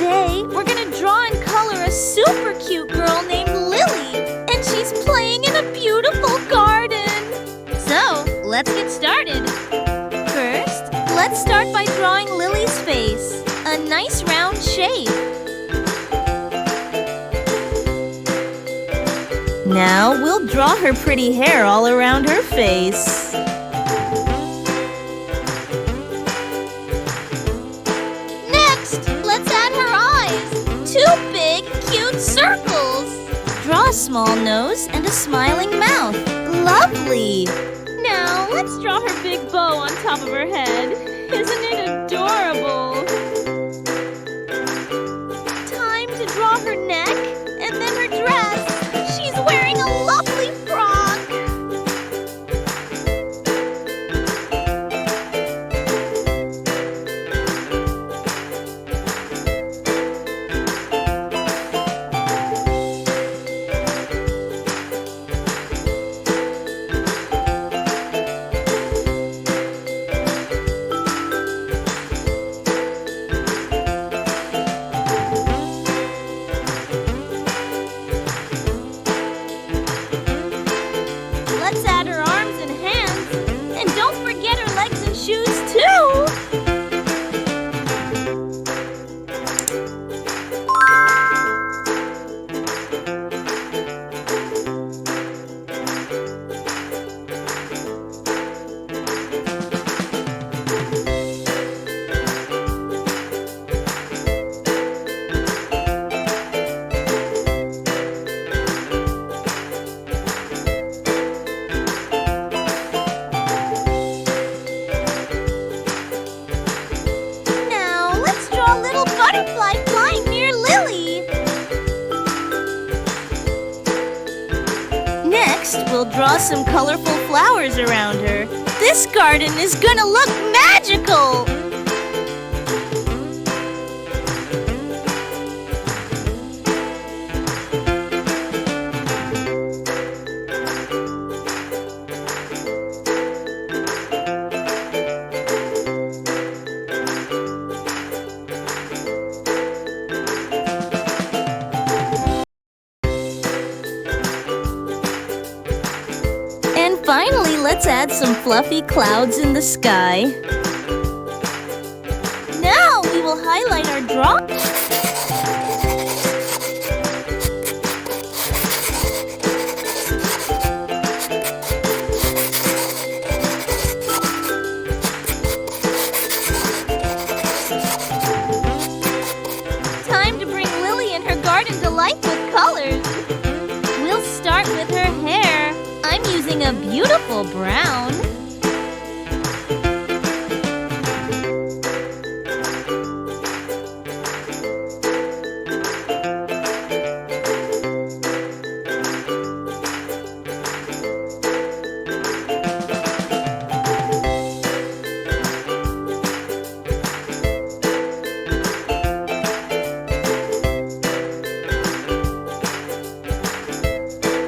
Today, we're gonna draw and color a super cute girl named Lily, and she's playing in a beautiful garden. So, let's get started. First, let's start by drawing Lily's face, a nice round shape. Now, we'll draw her pretty hair all around her face. Next, let's add her eyes. 2 big, cute circles. Draw a small nose and a smiling mouth. Lovely! Now, let's draw her big bow on top of her head. Isn't it adorable? Time to draw her neck and then her dress. She's wearing a lovely frock. Let's add her arms and hands. And don't forget her legs and shoes, too! Butterfly flying near Lily. Next, we'll draw some colorful flowers around her. This garden is gonna look magical! Finally, let's add some fluffy clouds in the sky. Now we will highlight our draw. Time to bring Lily and her garden to life with colors. We'll start with her hair. I'm using a beautiful brown.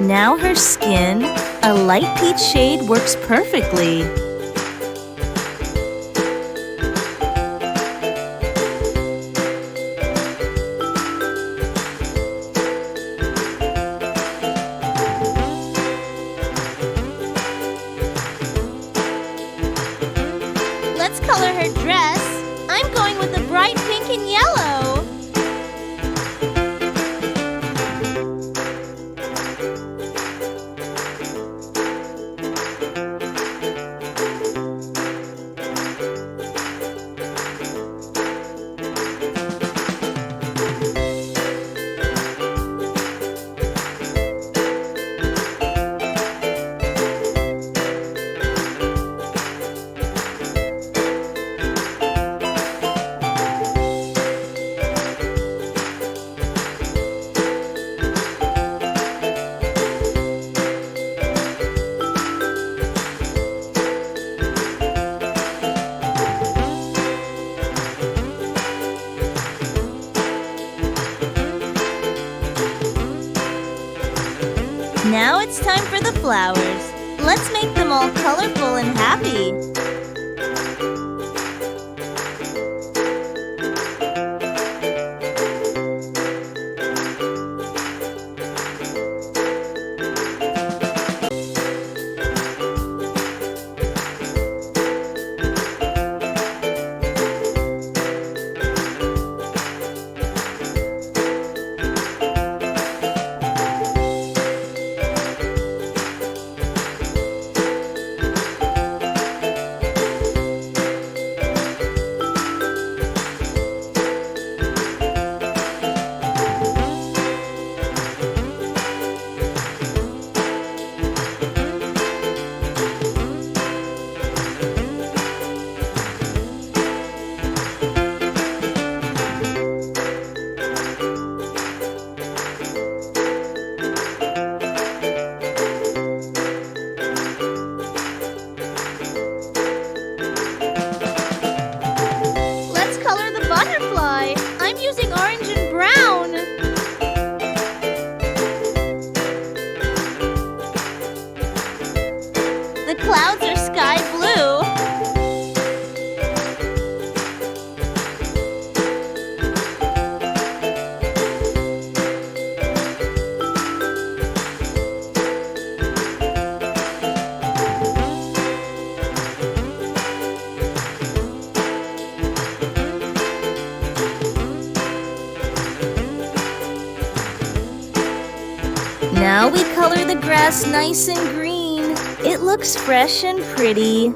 Now her skin, a light peach shade, works perfectly. Let's color her dress. I'm going with a bright pink and yellow. Now it's time for the flowers. Let's make them all colorful and happy. the clouds are sky blue. Now we color the grass nice and green. It looks fresh and pretty.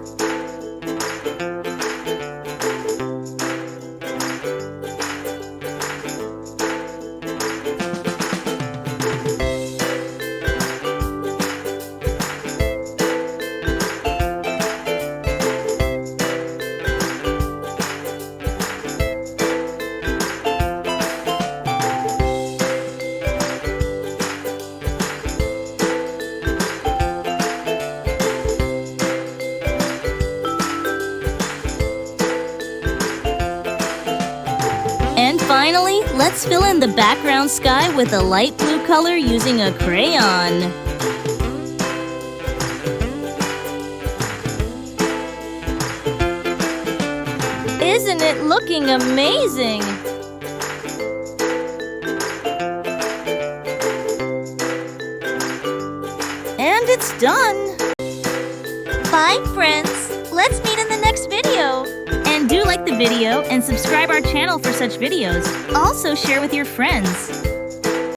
And finally, let's fill in the background sky with a light blue color using a crayon. Isn't it looking amazing? And it's done. Bye, friends. Let's meet in the next video. And do like the video and subscribe our channel for such videos. Also share with your friends.